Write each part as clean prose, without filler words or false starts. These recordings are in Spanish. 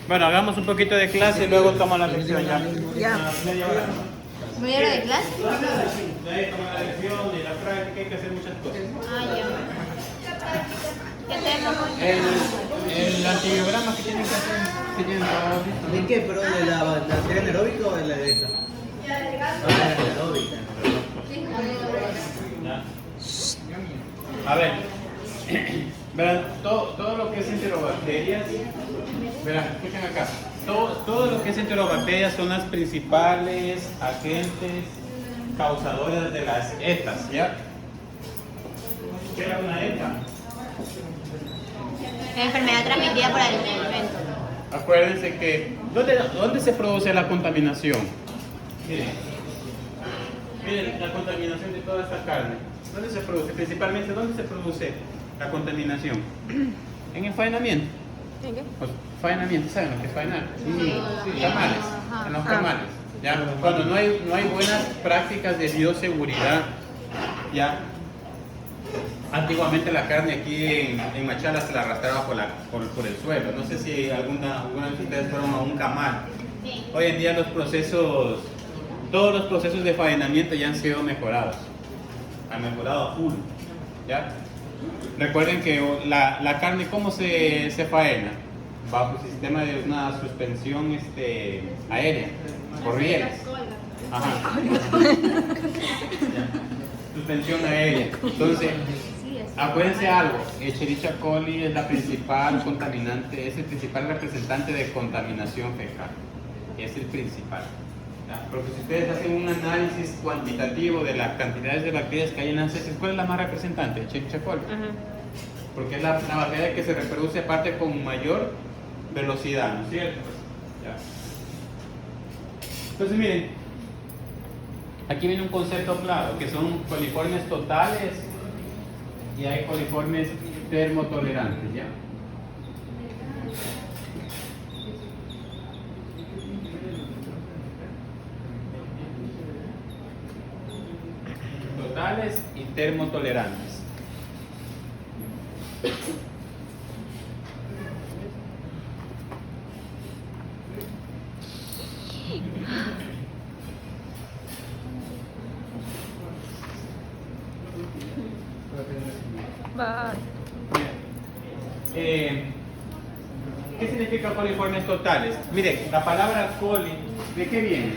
Bueno, hagamos un poquito de clase y luego toma la lección ya. Ya. Media hora. ¿Media hora de clase? De ahí toma la lección y la práctica, hay que hacer muchas cosas. Ah, ya. ¿Qué tema? El antibiograma que tienen que hacer, si tienen trabajo listo. ¿De qué? ¿Pero de la serie anaeróbica o de la de esta? Ah, de la anaeróbica. Ya. A ver, verán, todo lo que es enterobacterias, verán, escuchen acá, todo lo que es enterobacterias son las principales agentes causadoras de las ETAs, ¿ya? ¿Qué era una ETA? Enfermedad transmitida por alimentos. Acuérdense que, ¿dónde se produce la contaminación? Miren, la contaminación de toda esta carne. ¿Dónde se produce? Principalmente, ¿dónde se produce la contaminación? En el faenamiento. ¿En qué? Pues, faenamiento, ¿saben lo que es faenar? Sí. Tamales, Ajá. en los tamales. ¿Ya? Cuando no hay buenas prácticas de bioseguridad, ¿ya? Antiguamente la carne aquí en Machala se la arrastraba por el suelo. No sé si alguna de ustedes fueron a un camal. Hoy en día todos los procesos de faenamiento ya han sido mejorados. Han mejorado a full. ¿Ya? Recuerden que la carne, ¿cómo se faena? Bajo el sistema de una suspensión aérea, por rieles. Ajá. Suspensión aérea. Entonces, acuérdense algo, Escherichia coli es la principal contaminante, es el principal representante de contaminación fecal. Es el principal. ¿Ya? Porque si ustedes hacen un análisis cuantitativo de las cantidades de bacterias que hay en las heces, ¿cuál es la más representante? Escherichia coli. Porque es la bacteria que se reproduce aparte con mayor velocidad, ¿no es cierto? ¿Ya? Entonces miren, aquí viene un concepto claro, que son coliformes totales y hay coliformes termotolerantes, ¿ya? Totales y termotolerantes. Va. ¿Qué significa coliformes totales? Miren, la palabra coli, ¿de qué viene?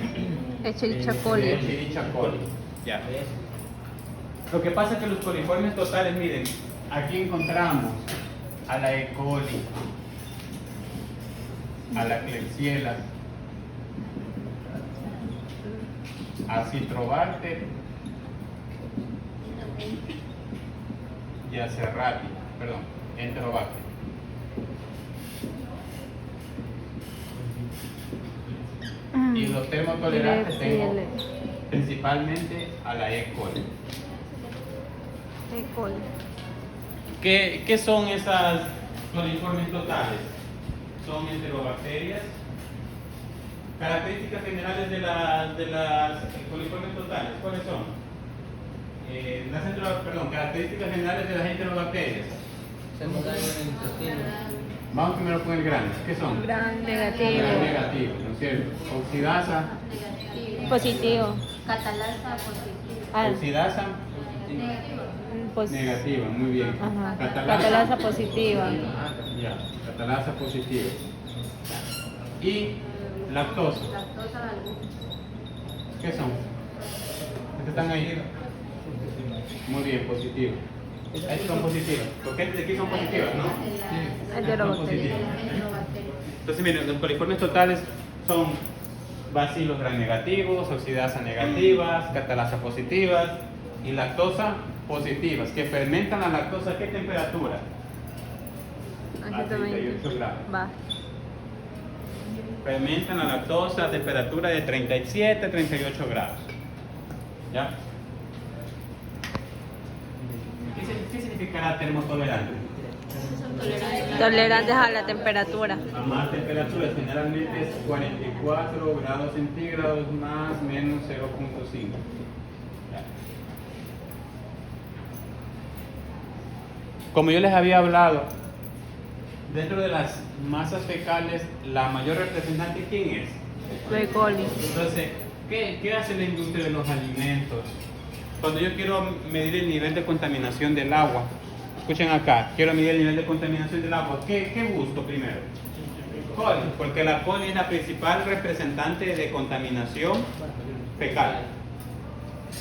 Escherichia De coli. Escherichia coli. Ya. Lo que pasa es que los coliformes totales, miren, aquí encontramos a la E. coli, a la Klebsiella, a Citrobacter y a Serratia, perdón, Enterobacter. Y los termotolerantes tengo principalmente a la E. coli. E. coli. ¿Qué son esas coliformes totales? Son enterobacterias. Características generales de las coliformes totales, ¿cuáles son? Características generales de las enterobacterias. Se nos daña el intestino. Vamos primero con el grano. ¿Qué son? Gran negativo. Gran negativo, ¿no es cierto? Oxidasa. Positivo. Catalasa positiva. Ah, Oxidasa negativa, muy bien. Ajá. Catalasa. Catalasa positiva. Ya, catalasa positiva. Y lactosa. Lactosa alguna. ¿Qué son? ¿Qué están ahí? Muy bien, positivos. Estas son positivas. ¿Por qué aquí son positivas, no? Son Enterobacterias. positivas. Entonces, miren, los coliformes totales son bacilos gram negativos, oxidasa negativas, catalasa positivas y lactosa positivas, que fermentan la lactosa ¿a qué temperatura? A 38 grados. Va. Fermentan la lactosa a temperatura de 37 a 38 grados. ¿Ya? ¿Qué significará termotolerante? Tolerantes a la temperatura. A más temperaturas, generalmente es 44 grados centígrados más menos 0.5. Como yo les había hablado, dentro de las masas fecales, la mayor representante, ¿quién es? E. coli. Entonces, ¿qué hace la industria de los alimentos? Cuando yo quiero medir el nivel de contaminación del agua, escuchen acá, quiero medir el nivel de contaminación del agua, ¿qué busco primero? Coli, porque la coli es la principal representante de contaminación fecal.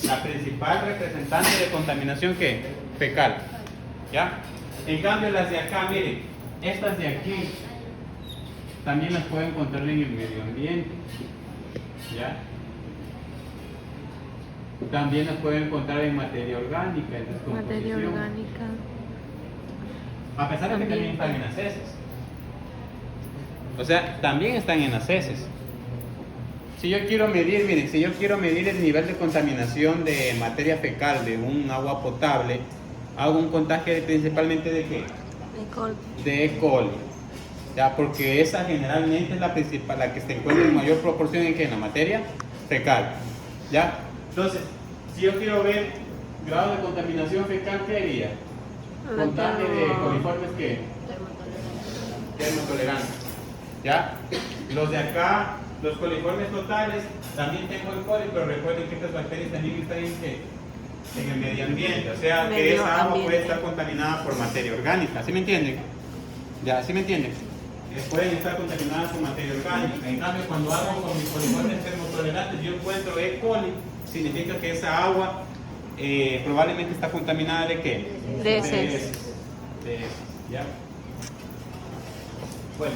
La principal representante de contaminación, ¿qué? Fecal. ¿Ya? En cambio, las de acá, miren, estas de aquí también las pueden encontrar en el medio ambiente. ¿Ya? También las pueden encontrar en materia orgánica, en descomposición. Materia orgánica. A pesar de que también están en las heces. O sea, también están en las heces. Si yo quiero medir, miren, si yo quiero medir el nivel de contaminación de materia fecal de un agua potable, hago un contagio principalmente de ¿qué? E. coli. De E. coli. Ya, porque esa generalmente es la principal, la que se encuentra en mayor proporción en ¿qué? En la materia fecal. ¿Ya? Entonces, si yo quiero ver grado de contaminación fecal, ¿qué haría? Contagio de coliformes ¿qué? Termotolerantes. ¿Ya? Los de acá, los coliformes totales, también tengo el coli, pero recuerden que estas bacterias también están en el medio ambiente, o sea que Medio esa agua puede ambiente. estar contaminada por materia orgánica, ¿sí me entienden? ¿Ya? ¿Sí me entienden? Pueden estar contaminadas por materia orgánica. En cambio, cuando hago con mis coliformes termotolerantes, yo encuentro E. coli, significa que esa agua probablemente está contaminada de ¿qué? De heces. De heces, ¿ya? Bueno.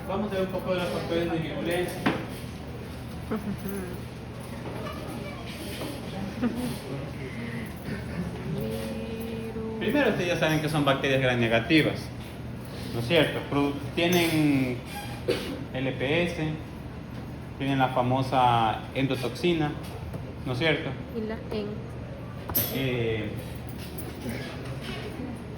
Vamos a ver un poco de los factores de virulencia. Primero, ustedes ya saben que son bacterias gram negativas, ¿no es cierto? Tienen LPS, tienen la famosa endotoxina, ¿no es cierto? Y la en.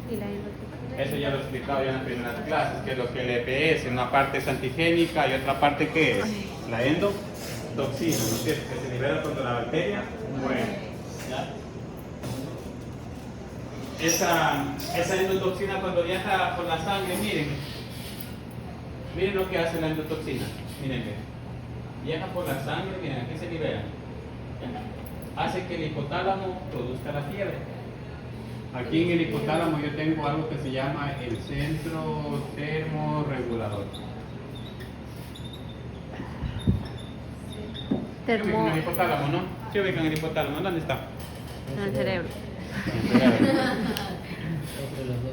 Y la endotoxina. Eso ya lo he explicado ya en las primeras clases, que es lo que el EPS, una parte es antigénica y otra parte ¿qué es? La endotoxina, ¿no es cierto? Que se libera cuando la bacteria muere. ¿Ya? Esa endotoxina cuando viaja por la sangre, miren lo que hace la endotoxina, miren, viaja por la sangre, miren, aquí se libera, hace que el hipotálamo produzca la fiebre. Aquí en el hipotálamo yo tengo algo que se llama el centro termorregulador. ¿Qué ubican Termo. el hipotálamo, no? ¿Qué ubican el hipotálamo? ¿Dónde está? En el cerebro.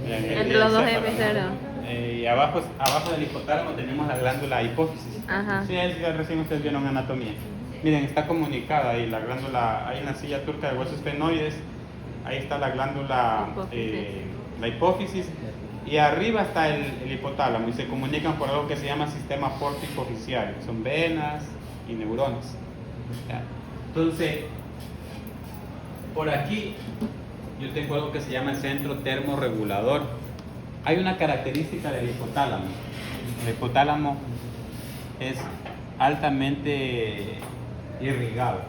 Bien, Entre los dos hemisferios. Y abajo del hipotálamo tenemos la glándula hipófisis. Ajá. Sí, ya recién ustedes vieron anatomía. Miren, está comunicada ahí la glándula, hay una silla turca de huesos esfenoides, ahí está la glándula, la hipófisis, y arriba está el hipotálamo, y se comunican por algo que se llama sistema porto-hipofisiario, son venas y neuronas. ¿Ya? Entonces, por aquí yo tengo algo que se llama el centro termorregulador. Hay una característica del hipotálamo. El hipotálamo es altamente irrigado.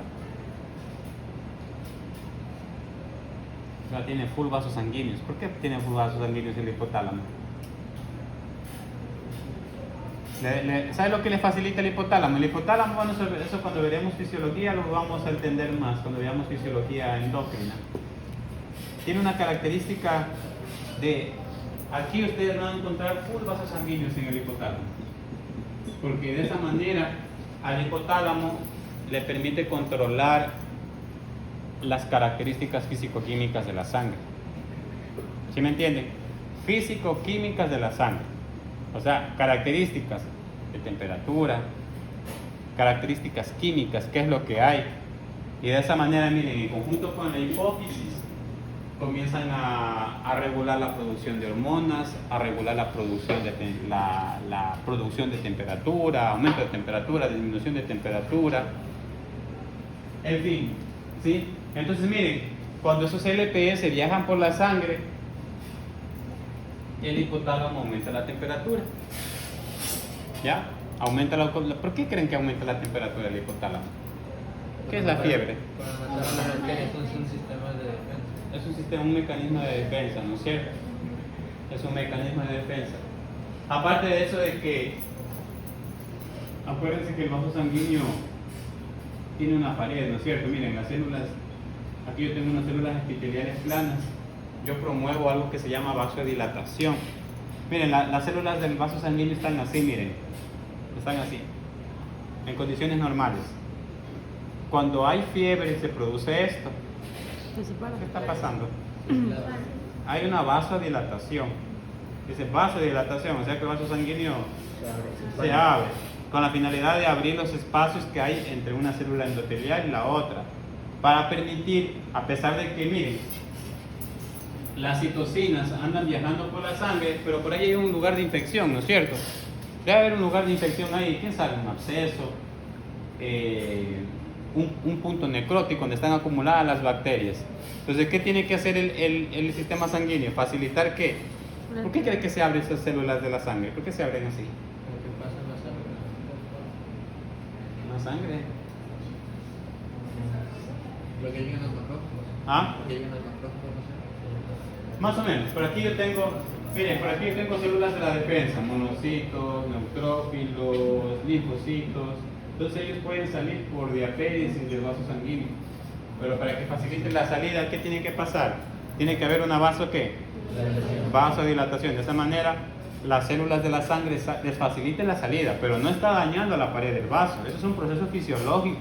O sea, tiene full vasos sanguíneos. ¿Por qué tiene full vasos sanguíneos el hipotálamo? ¿Sabe lo que le facilita el hipotálamo? El hipotálamo, bueno, eso cuando veremos fisiología lo vamos a entender más, cuando veamos fisiología endocrina. Tiene una característica de, aquí ustedes van a encontrar full vasos sanguíneos en el hipotálamo, porque de esa manera al hipotálamo le permite controlar las características físico-químicas de la sangre. ¿Sí me entienden? Físico-químicas de la sangre. O sea, características de temperatura, características químicas, qué es lo que hay. Y de esa manera, miren, en conjunto con la hipófisis, comienzan a regular la producción de hormonas, a regular la producción la producción de temperatura, aumento de temperatura, disminución de temperatura, en fin, ¿sí? Entonces miren, cuando esos LPS viajan por la sangre, el hipotálamo aumenta la temperatura, ¿ya? Aumenta ¿Por qué creen que aumenta la temperatura del hipotálamo? ¿Qué es la fiebre? Para matar las bacterias con un sistema de defensa. es un sistema, un mecanismo de defensa, ¿no es cierto? Es un mecanismo de defensa. Aparte de eso de que, acuérdense que el vaso sanguíneo tiene una pared, ¿no es cierto? Miren, las células, aquí yo tengo unas células epiteliales planas, yo promuevo algo que se llama vasodilatación. Miren, las células del vaso sanguíneo están así, miren, están así, en condiciones normales. Cuando hay fiebre se produce esto. ¿Qué está pasando? Hay una vasodilatación. Dice vasodilatación, o sea que el vaso sanguíneo se abre con la finalidad de abrir los espacios que hay entre una célula endotelial y la otra, para permitir, a pesar de que, miren, las citocinas andan viajando por la sangre, pero por ahí hay un lugar de infección, ¿no es cierto? Debe haber un lugar de infección ahí, quién sabe, un absceso, un punto necrótico donde están acumuladas las bacterias. Entonces, ¿qué tiene que hacer el sistema sanguíneo? ¿Facilitar qué? ¿Por qué cree que se abren esas células de la sangre? ¿Por qué se abren así? ¿Qué pasa en la sangre? ¿En la sangre? Porque llegan los macrófagos. ¿Ah? Porque llegan los macrófagos. Más o menos. Por aquí yo tengo, miren, por aquí yo tengo células de la defensa, monocitos, neutrófilos, linfocitos. Entonces ellos pueden salir por diapéresis del vaso sanguíneo. Pero para que facilite la salida, ¿qué tiene que pasar? Tiene que haber una vasodilatación. De esa manera, las células de la sangre les faciliten la salida, pero no está dañando la pared del vaso. Eso es un proceso fisiológico.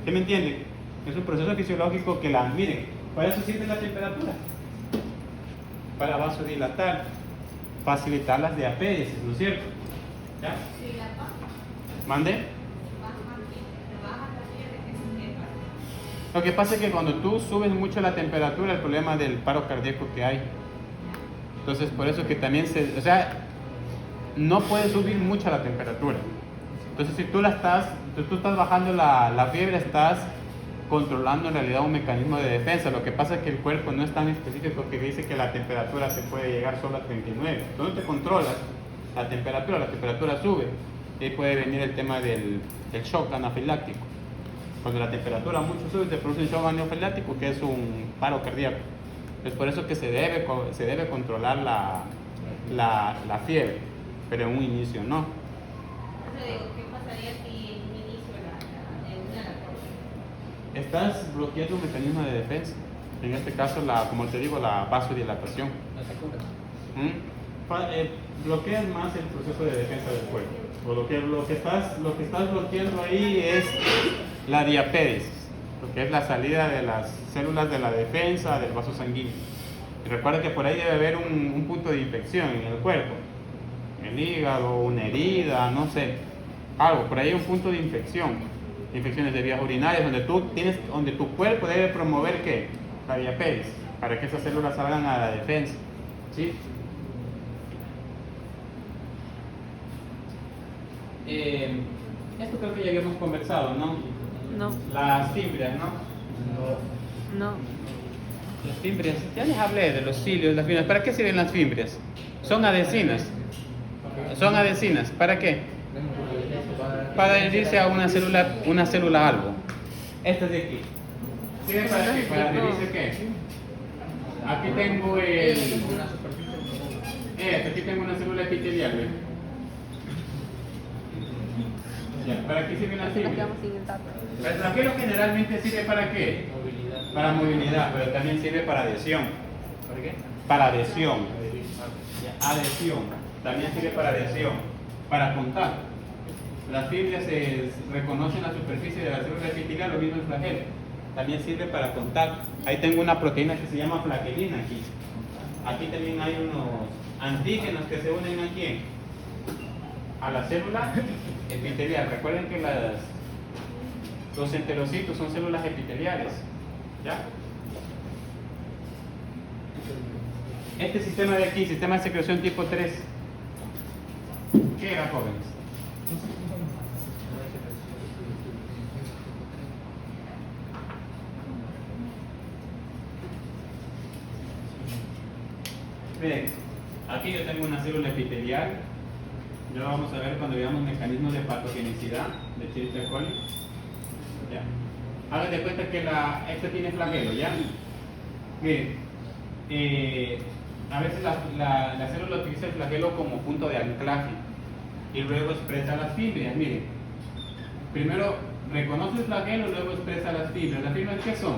¿Sí me entienden? Es un proceso fisiológico que miren, para eso sirve la temperatura. Para vasodilatar, facilitar las diapéresis, ¿no es cierto? ¿Ya? ¿Mande? Lo que pasa es que cuando tú subes mucho la temperatura, el problema del paro cardíaco que hay. Entonces, por eso que también no puedes subir mucho la temperatura. Entonces, si tú estás bajando la fiebre, estás controlando en realidad un mecanismo de defensa. Lo que pasa es que el cuerpo no es tan específico que dice que la temperatura se puede llegar solo a 39. Tú no te controlas la temperatura sube. Y ahí puede venir el tema del shock anafiláctico. Cuando la temperatura mucho sube, se produce un shock anafiláctico, que es un paro cardíaco. Es por eso que se debe controlar la fiebre, pero en un inicio no. ¿Qué pasaría si en un inicio de una cosa? Estás bloqueando un mecanismo de defensa. En este caso, como te digo, la vasodilatación. Bloqueas más el proceso de defensa del cuerpo. Lo que estás bloqueando ahí es la diapéresis, lo que es la salida de las células de la defensa del vaso sanguíneo. Y recuerda que por ahí debe haber un punto de infección en el cuerpo, el hígado, una herida, no sé, algo. Por ahí hay un punto de infección, infecciones de vías urinarias, donde tu cuerpo debe promover ¿qué? La diapéresis, para que esas células salgan a la defensa, ¿sí? Esto creo que ya habíamos conversado, ¿no? No. Las fimbrias, ¿no? No. Las fimbrias, ya les hablé de los cilios, las fimbrias. ¿Para qué sirven las fimbrias? Son adhesinas. Son adhesinas, ¿para qué? Para adherirse a una célula algo. Estas de aquí. ¿Sirve para qué? ¿Para adherirse qué? Aquí tengo aquí tengo una célula epitelial, ¿ves? ¿Para qué sirven las fibras? El flagelo generalmente sirve para qué? Para movilidad, pero también sirve para adhesión. ¿Para qué? Para adhesión. Adhesión. También sirve para adhesión. Para contacto. Las fibras se reconocen en la superficie de la célula epitelial, lo mismo el flagelo. También sirve para contacto. Ahí tengo una proteína que se llama flagelina aquí. Aquí también hay unos antígenos que se unen aquí a la célula epitelial. Recuerden que los enterocitos son células epiteliales. ¿Ya? Este sistema de aquí, sistema de secreción tipo 3, ¿qué era, jóvenes? Miren, aquí yo tengo una célula epitelial. Ya vamos a ver cuando veamos mecanismos de patogenicidad de Escherichia coli. Ya. Hagan de cuenta que esta tiene flagelo, ¿ya? Miren, a veces la célula utiliza el flagelo como punto de anclaje y luego expresa las fibras. Miren, primero reconoce el flagelo y luego expresa las fibras. ¿Las fibras qué son?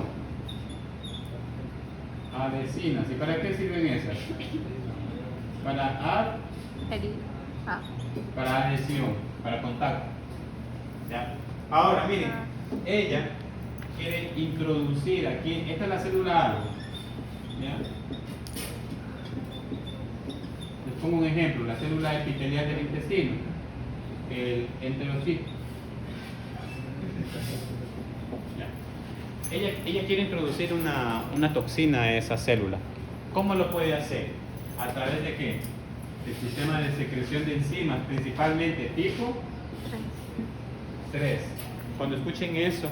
Adhesinas. ¿Y para qué sirven esas? Para adhesión, para contacto. ¿Ya? Ahora, miren, ella quiere introducir aquí, esta es la célula algo. ¿Ya? Les pongo un ejemplo, la célula epitelial del intestino, el enterocito. ¿Ya? Ella quiere introducir una toxina a esa célula. ¿Cómo lo puede hacer? ¿A través de qué? Del sistema de secreción de enzimas, principalmente tipo 3. Cuando escuchen eso,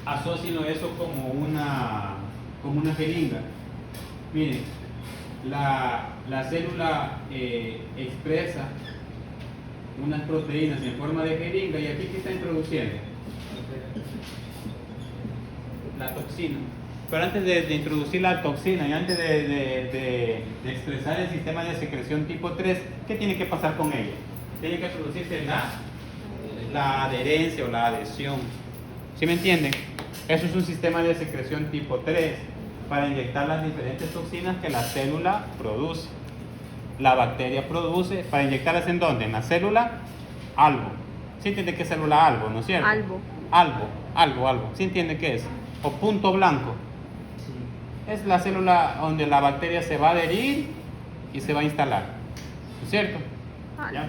asocien eso como una jeringa. Miren, la célula expresa unas proteínas en forma de jeringa y aquí ¿qué está introduciendo? La toxina. Pero antes de introducir la toxina y antes de expresar el sistema de secreción tipo 3, ¿qué tiene que pasar con ella? Tiene que producirse la adherencia o la adhesión. ¿Sí me entienden? Eso es un sistema de secreción tipo 3 para inyectar las diferentes toxinas que la célula produce. La bacteria produce, para inyectarlas ¿en dónde? En la célula algo. ¿Sí entiende qué es célula algo, no es cierto? Algo. ¿Sí entiende qué es? O punto blanco. Es la célula donde la bacteria se va a adherir y se va a instalar. ¿No es cierto? ¿Ya?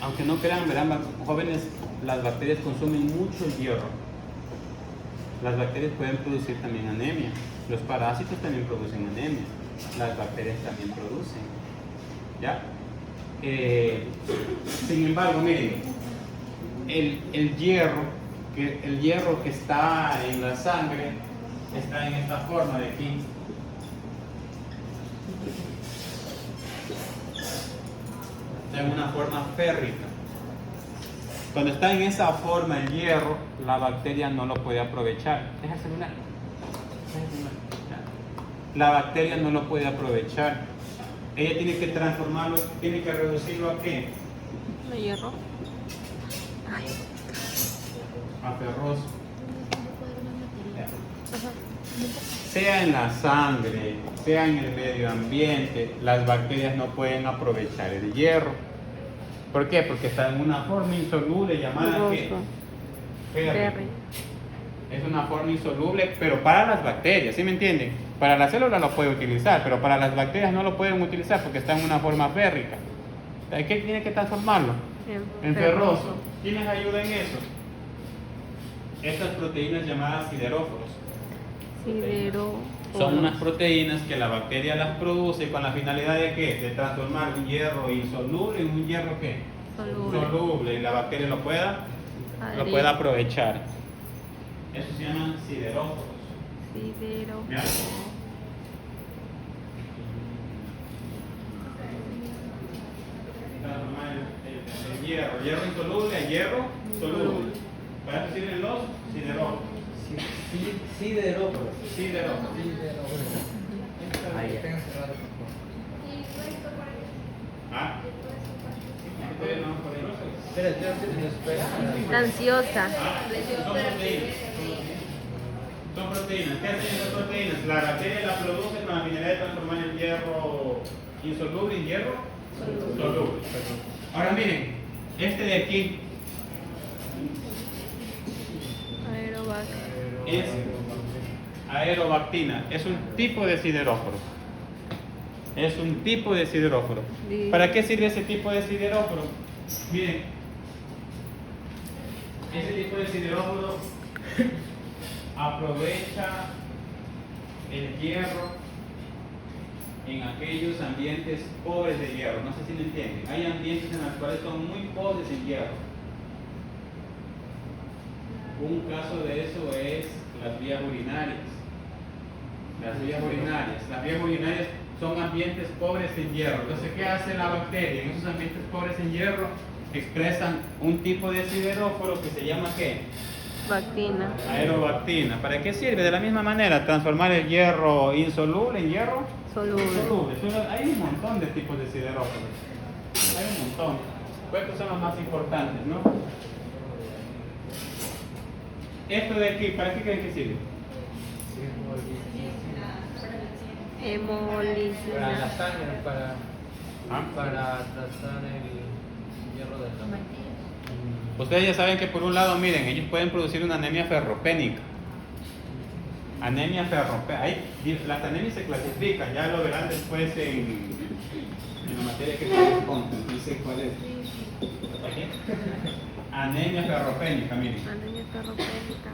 Aunque no crean, verán, jóvenes, las bacterias consumen mucho hierro. Las bacterias pueden producir también anemia. Los parásitos también producen anemia. Las bacterias también producen. ¿Ya? Sin embargo, miren, el hierro que está en la sangre está en esta forma de aquí. Está en una forma férrica. Cuando está en esa forma el hierro, la bacteria no lo puede aprovechar. Deja el celular. La bacteria no lo puede aprovechar. Ella tiene que transformarlo, tiene que reducirlo ¿a qué? ¿De hierro? A ferroso. Sea en la sangre, sea en el medio ambiente, las bacterias no pueden aprovechar el hierro. ¿Por qué? Porque está en una forma insoluble llamada ¿qué? Ferri. Es una forma insoluble, pero para las bacterias, ¿sí me entienden? Para la célula lo puede utilizar, pero para las bacterias no lo pueden utilizar porque está en una forma férrica. ¿Qué tiene que transformarlo? En ferroso. ¿Quiénes ayudan en eso? Estas proteínas llamadas sideróforos. Son unas proteínas que la bacteria las produce con la finalidad de ¿qué? De transformar un hierro insoluble en un hierro ¿qué? Soluble, y la bacteria lo pueda aprovechar. Eso se llaman sideróforos. ¿Ya? Transformar el hierro insoluble a hierro soluble. Para eso sirven los sideróforos. Sideróforos. ¿Ah? Ansiosa. Son proteínas. ¿Qué hacen esas proteínas? La bacteria la produce con la finalidad de transformar el hierro insoluble en hierro soluble. Ahora miren, este de aquí es aerobactina. Es un tipo de sideróforo. ¿Para qué sirve ese tipo de sideróforo? Miren, ese tipo de sideróforo aprovecha el hierro en aquellos ambientes pobres de hierro. No sé si me entienden. Hay ambientes en los cuales son muy pobres en hierro. Un caso de eso es las vías urinarias. Las vías urinarias. Las vías urinarias son ambientes pobres en hierro. Entonces, ¿qué hace la bacteria? En esos ambientes pobres en hierro expresan un tipo de sideróforo que se llama ¿qué? Bactina. Aerobactina. ¿Para qué sirve? De la misma manera, transformar el hierro insoluble en hierro Soluble. soluble. Hay un montón de tipos de sideróforos. Hay un montón. Estos son los más importantes, ¿no? Esto de aquí, ¿para qué creen que sirve? Para la Hemolicina. sangre, ¿Ah? para tratar el hierro de la Ustedes ya saben que por un lado, miren, ellos pueden producir una anemia ferropénica. Anemia ferropénica. Las anemias se clasifican, ya lo verán después en la materia que corresponde. No sé cuál es. ¿Aquí? Anemia ferropénica, miren. Anemia ferropénica.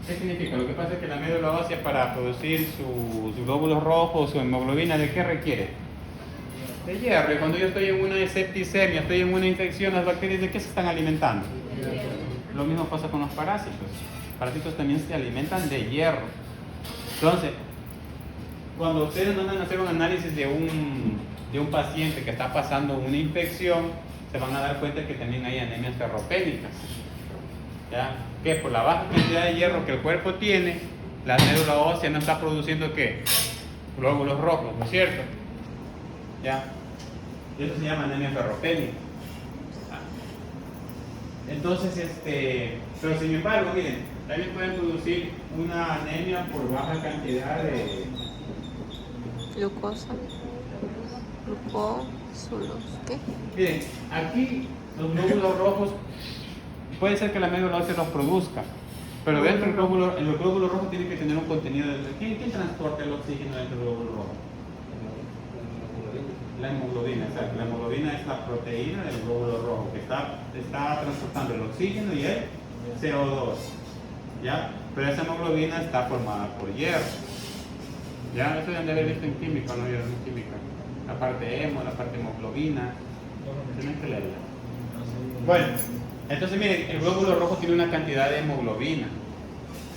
¿Qué significa? Lo que pasa es que la médula ósea para producir sus glóbulos rojos, su hemoglobina, ¿de qué requiere? De hierro. Y cuando yo estoy en una septicemia, estoy en una infección, las bacterias, ¿de qué se están alimentando? Lo mismo pasa con los parásitos. Los parásitos también se alimentan de hierro. Entonces, cuando ustedes mandan a hacer un análisis de un paciente que está pasando una infección, se van a dar cuenta que también hay anemias ferropénicas. ¿Ya? Que por la baja cantidad de hierro que el cuerpo tiene, la médula ósea no está produciendo ¿qué? Glóbulos rojos, ¿no es cierto? ¿Ya? Y eso se llama anemia ferropénica. Entonces, pero sin embargo, miren, también pueden producir una anemia por baja cantidad de Glucosa. Glucósulos. ¿Qué? Miren, aquí los glóbulos rojos, puede ser que la médula ósea los produzca, pero dentro del glóbulo, en los glóbulos rojos tiene que tener un contenido de... ¿Quién transporta el oxígeno dentro del glóbulo rojo? La hemoglobina, exacto. La hemoglobina es la proteína del glóbulo rojo que está transportando el oxígeno y el CO2, ¿ya? Pero esa hemoglobina está formada por hierro, ¿ya? Eso deben de haber visto en química, no vieron en química. La parte hemo, la parte hemoglobina, tienen que leerla. Bueno, entonces miren, el glóbulo rojo tiene una cantidad de hemoglobina,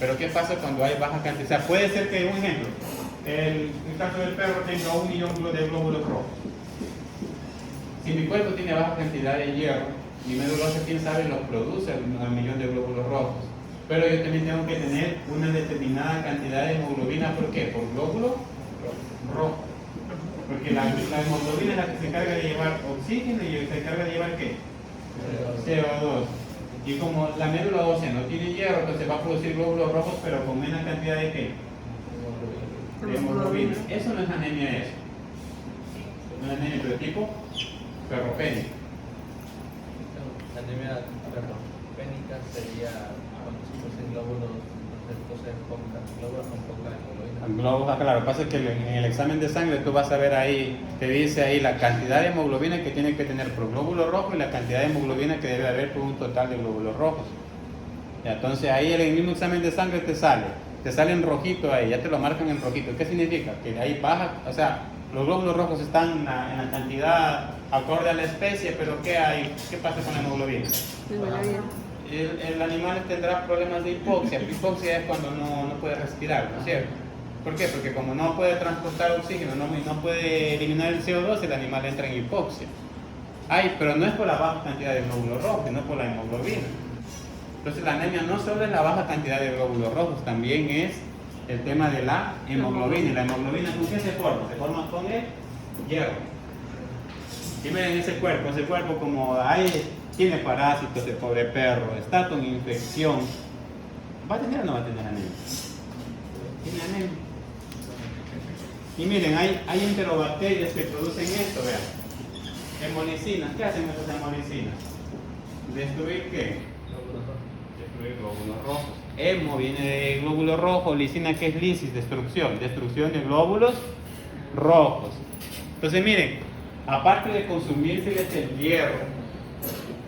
pero ¿qué pasa cuando hay baja cantidad? O sea, puede ser que, un ejemplo, en el caso del perro tenga 1 millón de glóbulos rojos. Si mi cuerpo tiene baja cantidad de hierro, mi médula ósea, quién sabe, los produce al millón de glóbulos rojos. Pero yo también tengo que tener una determinada cantidad de hemoglobina. ¿Por qué? Por glóbulo rojo. Porque la hemoglobina es la que se encarga de llevar oxígeno y se encarga de llevar ¿qué? CO2. Y como la médula ósea no tiene hierro, entonces va a producir glóbulos rojos, pero con menos cantidad de ¿qué? De hemoglobina. Eso no es anemia, eso. No es anemia, pero tipo ferropénica. La anemia ferropénica sería cuando se producen glóbulos con poca hemoglobina. Glóbulos, claro, lo que pasa es que en el examen de sangre tú vas a ver ahí, te dice ahí la cantidad de hemoglobina que tiene que tener por glóbulo rojo y la cantidad de hemoglobina que debe haber por un total de glóbulos rojos. Ya, entonces ahí en el mismo examen de sangre te sale en rojito ahí, ya te lo marcan en rojito. ¿Qué significa? Que ahí baja, o sea, los glóbulos rojos están en la cantidad acorde a la especie, pero ¿qué hay? ¿Qué pasa con la hemoglobina? El animal tendrá problemas de hipoxia. Hipoxia es cuando no puede respirar, ¿no es cierto? ¿Por qué? Porque como no puede transportar oxígeno, no puede eliminar el CO2, el animal entra en hipoxia. Pero no es por la baja cantidad de glóbulos rojos, sino por la hemoglobina. Entonces la anemia no solo es la baja cantidad de glóbulos rojos, también es el tema de la hemoglobina. ¿Y la hemoglobina con qué se forma? Se forma con el hierro. Y miren ese cuerpo como tiene parásitos, el pobre perro, está con infección. ¿Va a tener o no va a tener anemia? Tiene anemia. Y miren, hay enterobacterias que producen esto, vean. Hemolicinas. ¿Qué hacen esas hemolicinas? ¿Destruir qué? Destruir glóbulos rojos. Hemo viene de glóbulo rojo, lisina que es lisis, destrucción de glóbulos rojos. Entonces miren, aparte de consumírseles el hierro,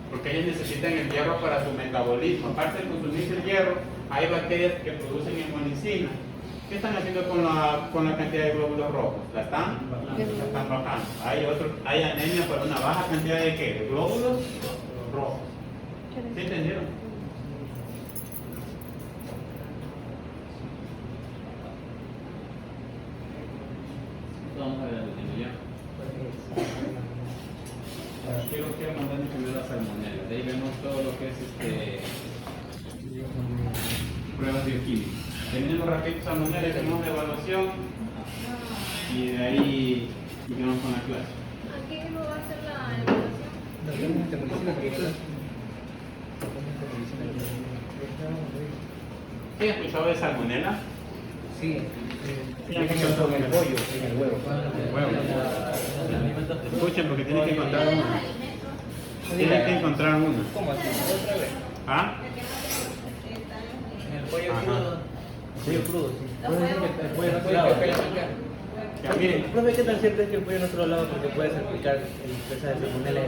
porque ellos necesitan el hierro para su metabolismo, aparte de consumirse el hierro, hay bacterias que producen hemolicina. ¿Qué están haciendo con la cantidad de glóbulos rojos? La están bajando. Hay anemia por una baja cantidad de ¿qué? De glóbulos rojos. ¿Sí entendieron? vamos a ver algo ya. Quiero mandarle primero la salmonela. De ahí vemos todo lo que es pruebas bioquímicas. Tenemos rapidito salmonela, tenemos la evaluación y de ahí continuamos con la clase. ¿Aquí no va a ser la evaluación? ¿Sí has escuchado de salmonela? Sí. Sí, han escuchado Con el pollo, en el huevo. Huevo. Escuchen porque tienen que encontrar una. Tienen que encontrar una. ¿Cómo así? ¿Otra vez? ¿Ah? En el pollo Ajá. crudo. Pollo crudo, sí. El pollo no se lava. Ya, miren. Profe, ¿qué tan cierto es que el pollo no se lo lava porque puede salpicar el presa de salmonela al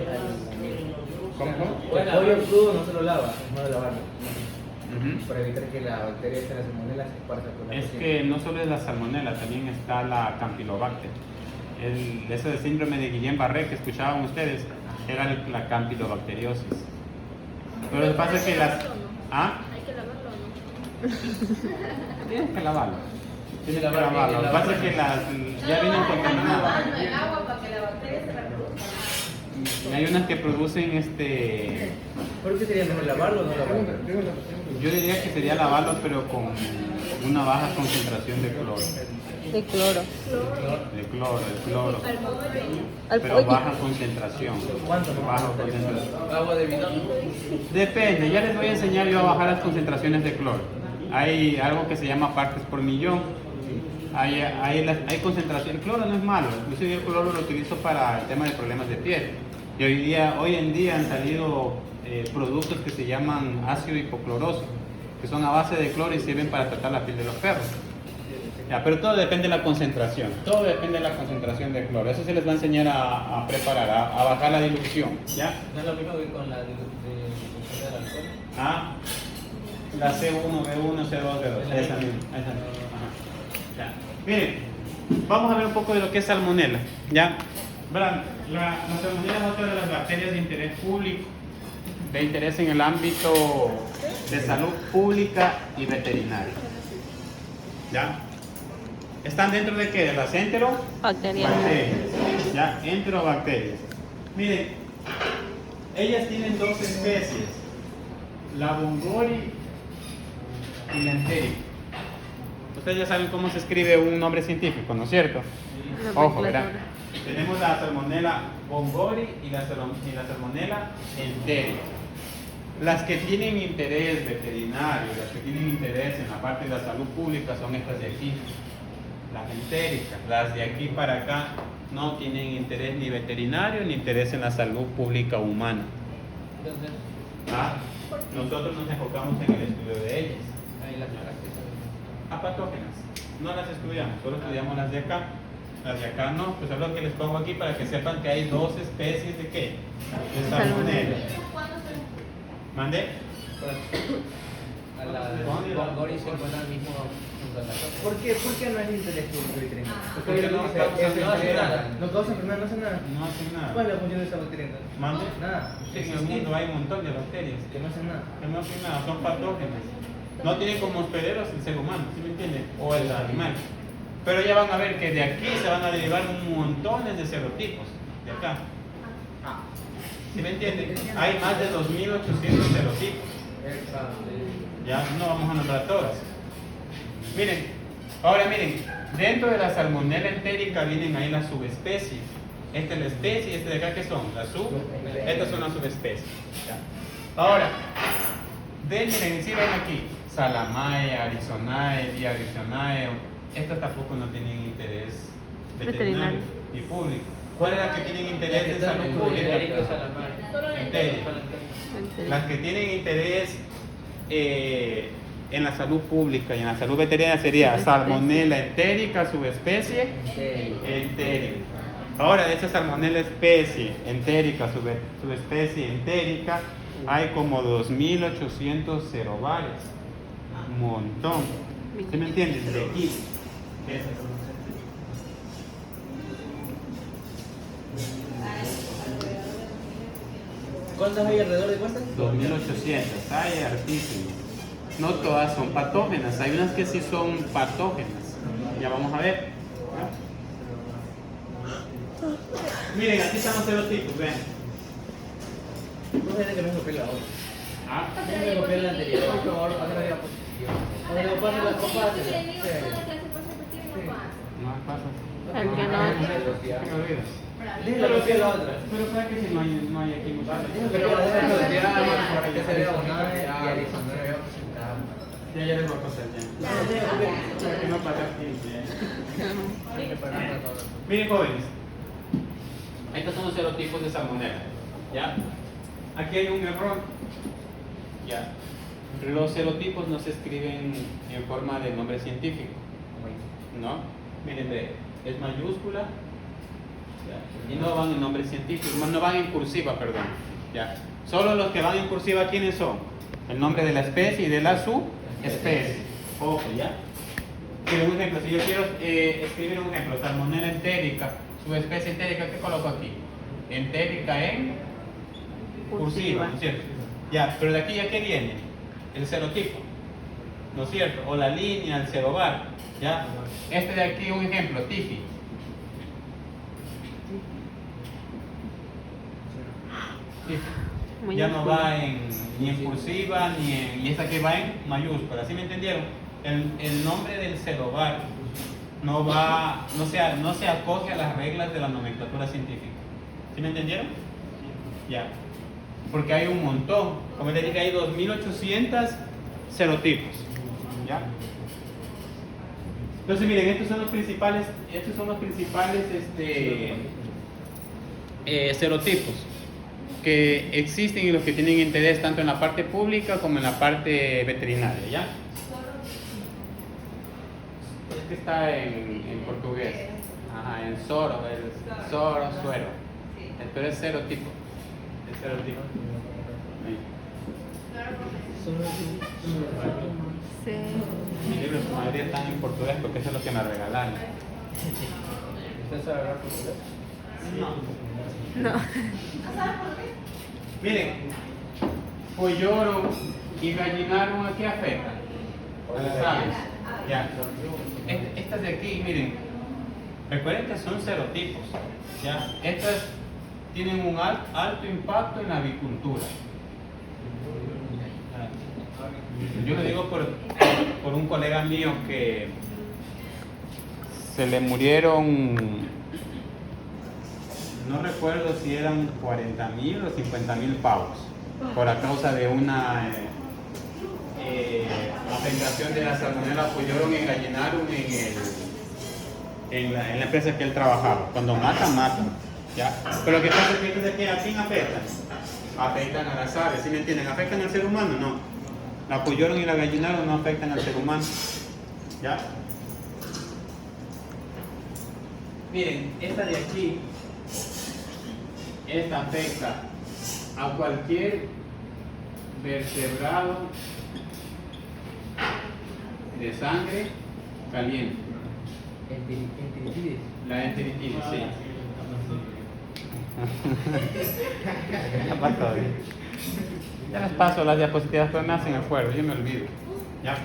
¿Cómo? El pollo crudo no se lo lava, es malo lavarlo. Ujú. Para evitar que la bacteria de la salmonela se esparza por la Es cocina. que no solo es la salmonela, también está la campylobacter. Ese de síndrome de Guillain-Barré que escuchaban ustedes era la campylobacteriosis. Pero lo que pasa es que las... ¿Ah? Hay que lavarlo, ¿no? Tienes que lavarlo. Tienes que lavar bien, lavarlo. Lo que pasa es que las ya vienen contaminadas. Lavando el agua para que la bacteria se reproduzca. Y hay unas que producen ¿Por qué sería mejor lavarlo o no lavarlo? yo diría que sería lavarlo pero con una baja concentración de cloro. De cloro. De cloro. Al Pero pollo. baja concentración. ¿Cuánto? Baja concentración. Agua de bidón. Depende, ya les voy a enseñar yo a bajar las concentraciones de cloro. Hay algo que se llama partes por millón. Hay concentración. El cloro no es malo, inclusive el cloro lo utilizo para el tema de problemas de piel. Y hoy en día han salido productos que se llaman ácido hipocloroso, que son a base de cloro y sirven para tratar la piel de los perros. Ya, pero todo depende de la concentración, todo depende de la concentración de cloro. Eso se les va a enseñar a preparar, a bajar la dilución. ¿Ya? ¿No es lo mismo que con la de alcohol? Ah, la C1, B1, C2, B2, esa misma. Ajá. Ya. Miren, vamos a ver un poco de lo que es salmonela. ¿Ya? Verán, la salmonela es otra de las bacterias de interés público, de interés en el ámbito de salud pública y veterinaria. ¿Ya? ¿Están dentro de qué? ¿De las Bacteriana. bacterias? ¿Ya? Enterobacterias. Miren, ellas tienen dos especies, la Bongori y la entérica. Ustedes ya saben cómo se escribe un nombre científico, ¿no es cierto? Ojo, verán. Tenemos la salmonela Bongori y la salmonela entérica. Las que tienen interés veterinario, las que tienen interés en la parte de la salud pública son estas de aquí, las entéricas. Las de aquí para acá no tienen interés ni veterinario ni interés en la salud pública humana. ¿Ah? Nosotros nos enfocamos en el estudio de ellas. A patógenas. No las estudiamos, solo estudiamos las de acá. Las de acá no, pues es lo que les pongo aquí para que sepan que hay dos especies de qué? De salmonella. ¿Mandé? A la Bongori se encuentra el mismo. ¿Por qué no es interés público veterinario? Porque no hace nada. No causa enfermedad, no hace nada. No hacen nada. ¿Cuál es la función de esa bacteria? ¿Mande? Nada. Sí, en el mundo hay un montón de bacterias Que no hacen nada. que no hacen nada, son patógenas. No tienen como hospederos el ser humano, ¿sí me entienden? O el animal. Pero ya van a ver que de aquí se van a derivar montones de serotipos. De acá. ¿Sí me entienden? Hay más de 2.800 serotipos. Ya no vamos a nombrar todas. Miren, ahora miren, dentro de la salmonella entérica vienen ahí las subespecies. Esta es la especie y esta de acá ¿qué son? Estas son las subespecies. Ya. Ahora, miren, sí ven aquí, Salamae, Arizonae, Diarizonae, estas tampoco no tienen interés veterinario y público. ¿Cuál es la que tienen interés de salud pública? Entérica. Las que tienen interés en la salud pública y en la salud veterinaria sería salmonella entérica, subespecie entérica. Ahora, de esa salmonella especie entérica, subespecie entérica, hay como 2.800 cerobares. Un montón. ¿Sí me entienden? De aquí. ¿Cuántas hay alrededor de cuántas? 2.800, hay hartísimas. No todas son patógenas, hay unas que sí son patógenas. Ya vamos a ver. Miren, aquí están los serotipos, ven. No sé que no copié la otra. Ah, No me copié la anterior. Por favor, pasa la diapositiva. Cuando le pasen las copas, Si le digo toda la clase consecutiva, no pasa. no pasa. El que no. Se me olvida. Déjala copiar la otra. Pero para que si no hay aquí mucho. Pero la dejo para que se vea una y Alison no le voy a presentar. Ya les voy a pasar ya. Para que no pase tiempo. Hay que parar la otra. Miren, jóvenes. Estos son los serotipos de salmonela. ¿Ya? Aquí hay un error. ¿Ya? Los serotipos no se escriben en forma de nombre científico. ¿No? Miren, es mayúscula. ¿Ya? Y no van en nombre científico, no van en cursiva, perdón. ¿Ya? Solo los que van en cursiva, ¿quiénes son? El nombre de la especie y de la subespecie. Ojo, ¿ya? Miren, un ejemplo, si yo quiero escribir un ejemplo, salmonella entérica, subespecie entérica, ¿qué coloco aquí? Entérica en cursiva, ¿no es cierto? Ya, pero de aquí ya ¿qué viene? El serotipo, ¿no es cierto? O la línea, el serobar, ¿ya? Este de aquí, un ejemplo, tifi. Muy Ya no oscuro. va ni en cursiva, y esta que va en mayúscula, ¿sí me entendieron? El nombre del celobar no se acoge a las reglas de la nomenclatura científica. ¿Sí me entendieron? Ya. Porque hay un montón. Como les dije, hay 2800 serotipos. ¿Ya? Entonces, miren, estos son los principales serotipos que existen y los que tienen interés tanto en la parte pública como en la parte veterinaria, ¿ya? Es que está en portugués. Ajá, en soro, suero. Pero es serotipo. Es serotipo. Ahí. Sí. Mis libros en mayoría están en portugués porque eso es lo que me regalaron. ¿Usted sabe hablar portugués? No. No. Miren, polloro y gallinaro, ¿a qué afectan? A las aves. Ya. Estas de aquí, miren, recuerden que son serotipos. Ya. Estas tienen un alto impacto en la avicultura. Yo lo digo por un colega mío que se le murieron, no recuerdo si eran 40.000 o 50.000 pavos por a causa de una afectación de la salmonella pollorum en gallinarum en la empresa que él trabajaba. Cuando matan. ¿Ya? Pero lo que pasa es que ¿a quién afectan? Afectan a las aves, ¿sí me entienden? ¿Afectan al ser humano? No. La pollorum y la gallinarum no afectan al ser humano. ¿Ya? Miren, esta de aquí, esta afecta a cualquier vertebrado de sangre caliente. Enteritis. La enteritis, sí. Ya les paso las diapositivas, pero me hacen acuerdo, yo me olvido. ¿Ya?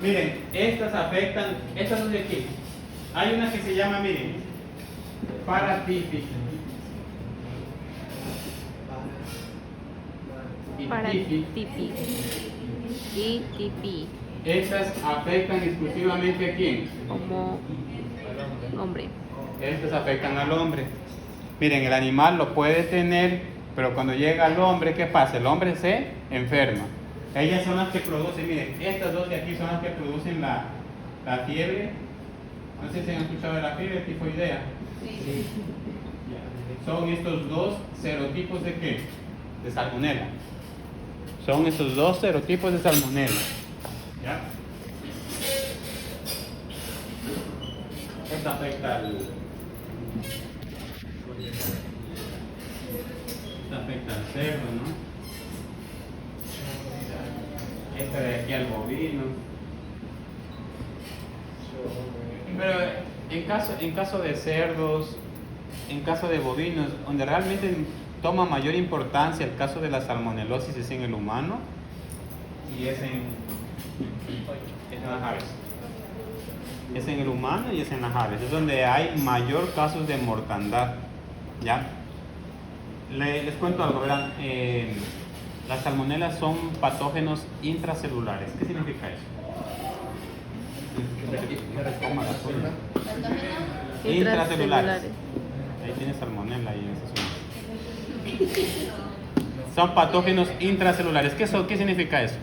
Miren, estas afectan, estas son de aquí. Hay una que se llama, miren, paratífica. Para Y tipi. Y tipi. estas afectan exclusivamente a quién? Como hombre. Estas afectan al hombre. Miren, el animal lo puede tener, pero cuando llega al hombre, ¿qué pasa? El hombre se enferma. Ellas son las que producen, miren, estas dos de aquí son las que producen la fiebre. No sé si han escuchado de la fiebre tifoidea. Sí. Son estos dos serotipos de qué? De salmonela. Son estos dos serotipos de salmonela. ¿Ya? Esta afecta al... Esta afecta al cerdo, ¿no? Esta de aquí al bovino. Pero en caso de cerdos, en caso de bovinos, donde realmente toma mayor importancia el caso de la salmonelosis es en el humano y es en las aves. es en el humano y es en las aves. Es donde hay mayor casos de mortandad. ¿Ya? Les cuento algo, verán. Las salmonelas son patógenos intracelulares. ¿Qué significa eso? Intracelulares. Ahí tiene salmonela ahí en ese suelo. Son patógenos intracelulares. ¿Qué significa eso?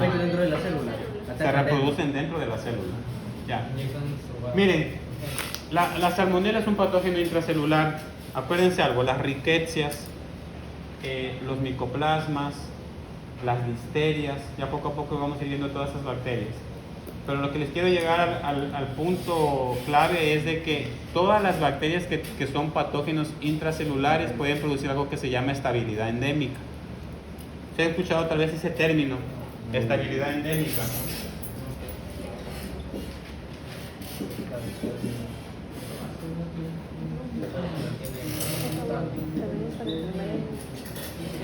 Dentro de la célula. Se reproducen dentro de la célula. Ya. Miren, la salmonela es un patógeno intracelular. Acuérdense algo, las ricketsias, los micoplasmas, las listerias, ya poco a poco vamos a ir viendo todas esas bacterias. Pero lo que les quiero llegar al punto clave es de que todas las bacterias que son patógenos intracelulares pueden producir algo que se llama estabilidad endémica. ¿Se ha escuchado tal vez ese término? Estabilidad endémica.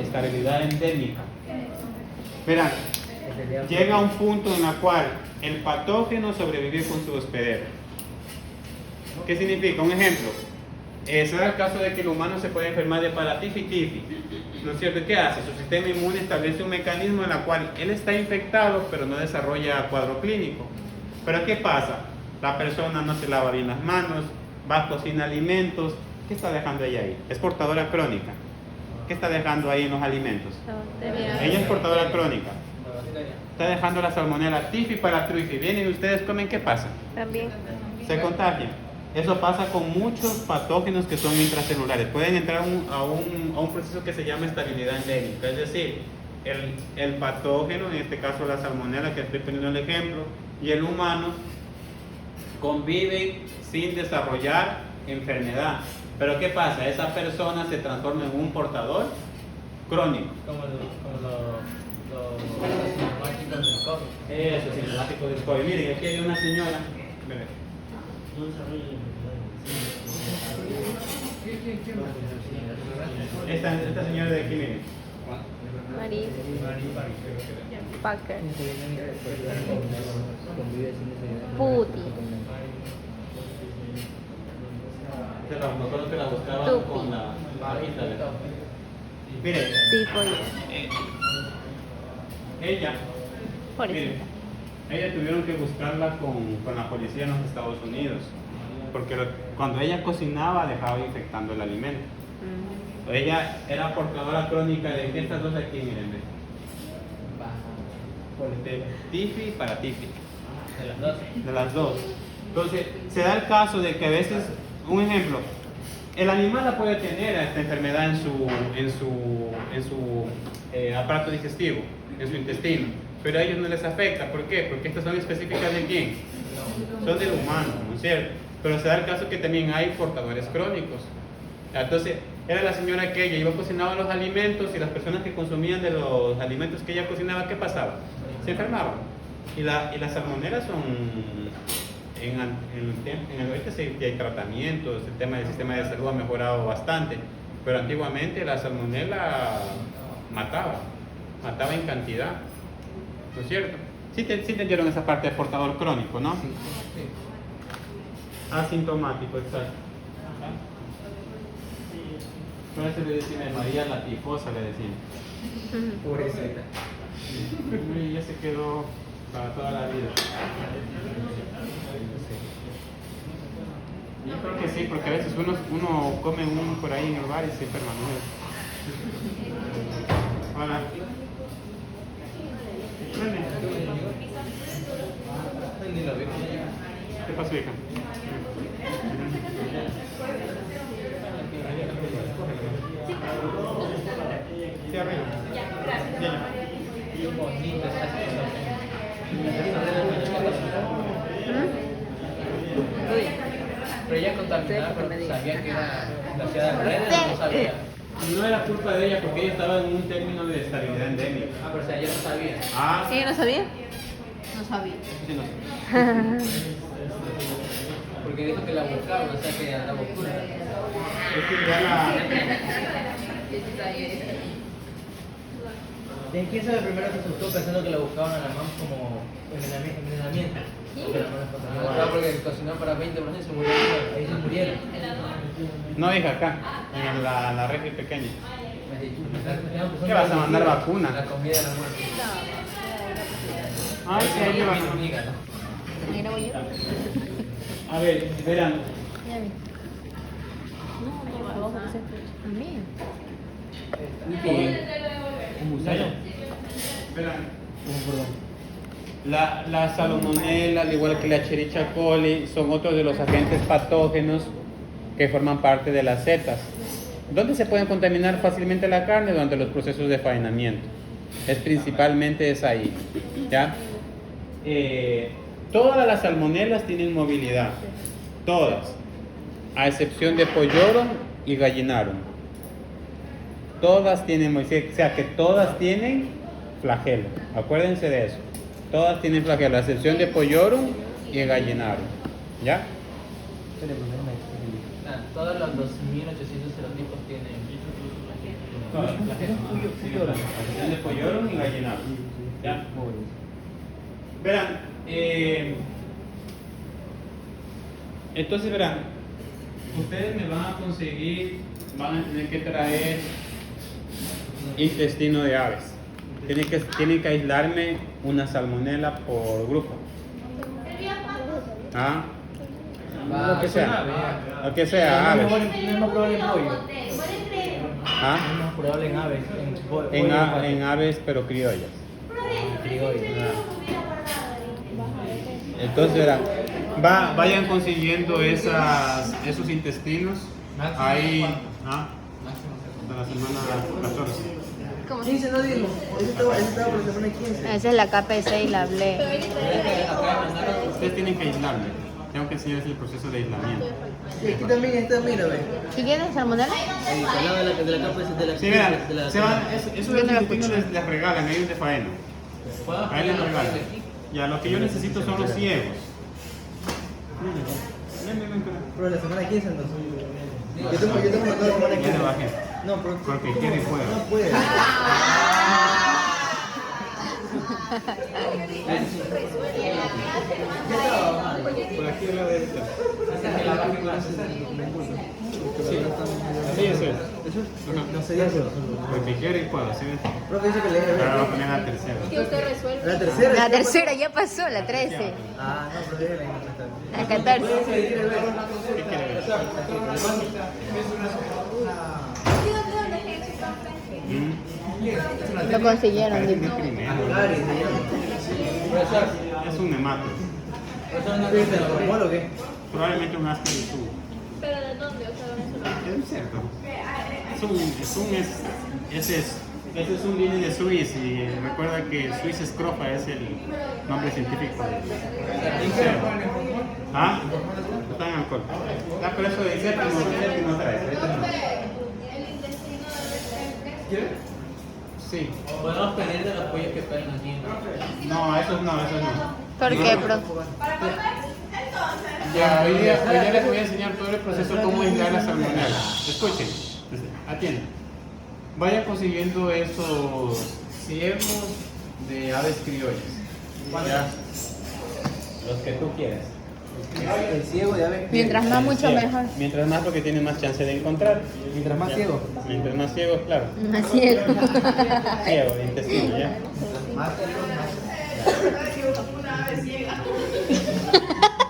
Estabilidad endémica. Verán, llega a un punto en el cual el patógeno sobrevive con su hospedero. ¿Qué significa? Un ejemplo. Se da el caso de que el humano se puede enfermar de paratifi-tifi. ¿No es cierto? ¿Qué hace? Su sistema inmune establece un mecanismo en el cual él está infectado, pero no desarrolla cuadro clínico. ¿Pero qué pasa? La persona no se lava bien las manos, va a cocinar alimentos. ¿Qué está dejando ella ahí? Es portadora crónica. ¿Qué está dejando ahí en los alimentos? Ella es portadora crónica. Está dejando la salmonela tifi para trifi. Vienen y ustedes comen, ¿qué pasa? También. Se contagian. Eso pasa con muchos patógenos que son intracelulares. Pueden entrar a un proceso que se llama estabilidad endémica. Es decir, el patógeno, en este caso la salmonela, que estoy poniendo el ejemplo, y el humano conviven sin desarrollar enfermedad. Pero ¿qué pasa? Esa persona se transforma en un portador crónico. Como los sintomáticos del COVID. Eso, sintomático del COVID. Miren, aquí hay una señora. Esta señora de aquí, miren. Marie Packer. Puti. Me acuerdo que la buscaban Tupi. con la bajita de... Miren, Tifoidea. ella, Por eso. miren, ella tuvieron que buscarla con la policía en los Estados Unidos, porque cuando ella cocinaba dejaba infectando el alimento. Ella era portadora crónica de estas dos aquí, miren, de tifi y paratifi. De las dos. De las dos. Entonces, se da el caso de que a veces, un ejemplo, el animal la puede tener esta enfermedad en su aparato digestivo, en su intestino, pero a ellos no les afecta. ¿Por qué? Porque estas son específicas de quién? Son del humano, ¿no es cierto? Pero se da el caso que también hay portadores crónicos. Entonces, era la señora que ella iba cocinando los alimentos y las personas que consumían de los alimentos que ella cocinaba, ¿qué pasaba? Se enfermaban. Y las salmonelas son, ahorita sí hay tratamientos, el sistema de salud ha mejorado bastante, pero antiguamente la salmonela mataba en cantidad, ¿no es cierto? Sí entendieron esa parte de portador crónico, ¿no? Sí. Asintomático, exacto. Por eso le decimos María la tifosa, le decimos. Pobrecita. Y ya se quedó para toda la vida. Yo creo que sí, porque a veces uno come por ahí en el bar y se enferma. Hola. ¿Qué pasó, hija? Sí, arriba. Ya, gracias. Ya. Bien bonito esta cosa. Uy. Pero ella contaminada, pero sabía que era demasiada red, no sabía. No era culpa de ella porque ella estaba en un término de estabilidad endémica. Ah, pero o sea, ella no sabía. Ah, ¿Sí? ¿No sabía? No sabía. sí, no sé. Porque dijo que la buscaban, o sea que andaba oscura. Es que ya ¿Quién sabe primero que asustó pensando que la buscaban a la mamá como envenenamiento? Porque cocinó para 20 personas y se murieron. Ahí se murieron. No, hija, acá, en la refri pequeña. ¿Qué vas a mandar vacuna? La comida de la muerte. Ay, sí, hay que vacunar. ¿Me grabo yo? A ver, verán. Ya vi. No, abajo que se escucha. A mí. Verán. La salmonella, al igual que la Escherichia coli, son otros de los agentes patógenos que forman parte de las setas. ¿Dónde se pueden contaminar fácilmente la carne? Durante los procesos de faenamiento. Principalmente ahí. ¿Ya? Todas las salmonelas tienen movilidad. Todas. A excepción de Pollorum y Gallinarum. Todas tienen movilidad. O sea que todas tienen flagelo. Acuérdense de eso. Todas tienen flagelo, a excepción de Pollorum y Gallinarum. ¿Ya? Todos los 2.800 serotipos tienen flagelo. A excepción de Pollorum y Gallinarum. ¿Ya? Verán, entonces verán, ustedes me van a conseguir, van a tener que traer intestino de aves. Tienen que aislarme una salmonela por grupo. ¿Ah? Lo que sea. Lo que sea, aves. No es más probable en pollo. ¿Ah? Es más probable en aves. En aves, pero criollas. Entonces, verán, vayan consiguiendo esos intestinos ahí hasta la semana 14. 15 no digo, ese estaba por la semana 15. Esa es la KPC y la hablé. Ustedes tienen que aislarme. Tengo que enseñarles el proceso de aislamiento. Y aquí también está, mira, ve. ¿Sí quieres salmonela? Al lado de la capa de la Sí, vean, esos intestinos les regalan, ellos de faena. Ahí les regalan. Ya, lo que yo necesito son los ciegos. Ven. Pero la semana 15 entonces. Yo tengo marcado la semana 15. Ya le bajé. No, Porque quiere y puede. No puede. Por aquí a la derecha. Sí, eso es. No sería eso. Porque quiere y puede, ¿sí ves? Profe dice que le debe. Ahora voy a poner la tercera. La tercera. La tercera ya pasó, la 13. Ah, no, profe, La 14. ¿Qué quiere ver? Lo consiguieron, Parece digo. un crimen. Profesor, Es un nemato. ¿eso no es del hormón o qué? Probablemente un asco de su. ¿Pero de dónde? O sea, ¿dónde Es cierto. Ese es un línea de Swiss y recuerda que Swiss scrofa es el nombre científico del cerdo. ¿Ah? Está en alcohol. Pero eso de séptimo no trae. Sí. Podemos pedir de los pollos que pegan aquí. No, esos no. ¿Por qué, profe? Ya, hoy día les voy a enseñar todo el proceso de cómo aislar la salmonela. Escuchen, atiendan. Vayan consiguiendo esos ciegos de aves criollas. Ya, los que tú quieras. El ciego de aves. Mientras más, mucho Ciego. mejor. Mientras más, porque tiene más chance de encontrar. Mientras más Ya. ciego. Mientras más ciegos, claro. Así es. Ciego, de intestino, ya.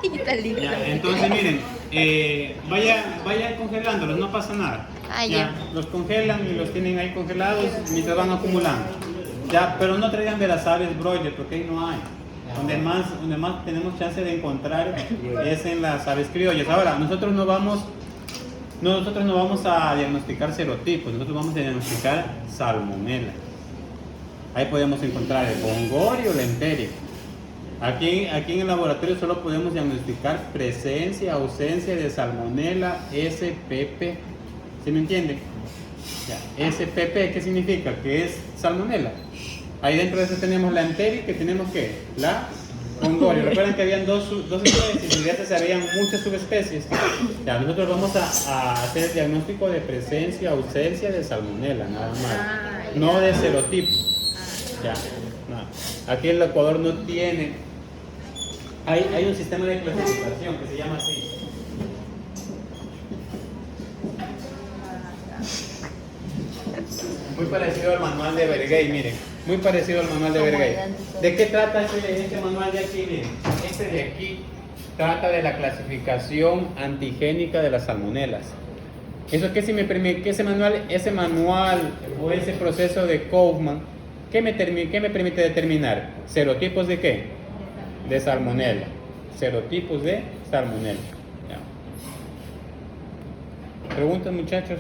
Y está listo. Ya, entonces miren, vayan congelándolos, no pasa nada. Ah, ya. Los congelan y los tienen ahí congelados mientras van acumulando. Ya, pero no traigan de las aves broiler porque ahí no hay. Donde más tenemos chance de encontrar es en las aves criollas. Ahora, nosotros no vamos a diagnosticar serotipos, nosotros vamos a diagnosticar salmonela. Ahí podemos encontrar el bongorio o el entérico. Aquí en el laboratorio solo podemos diagnosticar presencia, ausencia de salmonela SPP. ¿Sí me entienden? Ya. SPP, ¿qué significa? Que es salmonela. Ahí dentro de eso tenemos la entérica, que tenemos ¿qué? La bongorio. Recuerden que habían dos especies y de esas habían muchas subespecies. Ya, nosotros vamos a hacer el diagnóstico de presencia, ausencia de salmonela, nada más. No de serotipo. Ya. No. Aquí el Ecuador no tiene. Hay un sistema de clasificación que se llama así. Muy parecido al manual de Bergey, miren. Muy parecido al manual de Bergey. ¿De qué trata este manual de aquí? Miren. Este de aquí trata de la clasificación antigénica de las salmonelas. Eso que si me permite, que ese manual o ese proceso de Kaufman, ¿qué me permite determinar? ¿Serotipos de qué? De salmonela. Serotipos de salmonela. Ya. ¿Preguntas, muchachos?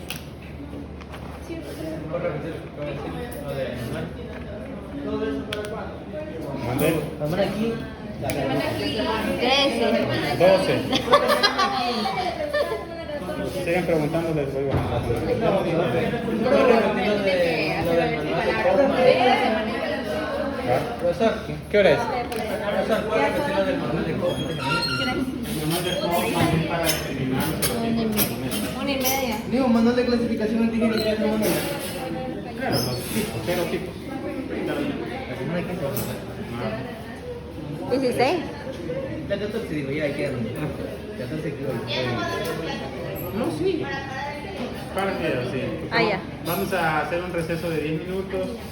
¿Puedo repetir lo de animal? ¿Mandé? Vamos aquí. 13. 12. Sigan preguntando, les voy a mandar. ¿Puedo repetir lo del manual de Kaufman? Profesor, ¿Qué hora es? profesor, ¿puedo repetir lo del manual de Kaufman? Para determinar Una y media. Digo, manual de clasificación antigénica de salmonela. claro, los tipos, serotipos. 16. La 14 digo, ya quedan. 14 creo. No, sí. Para que sí. Ah, ya. Vamos a hacer un receso de 10 minutos.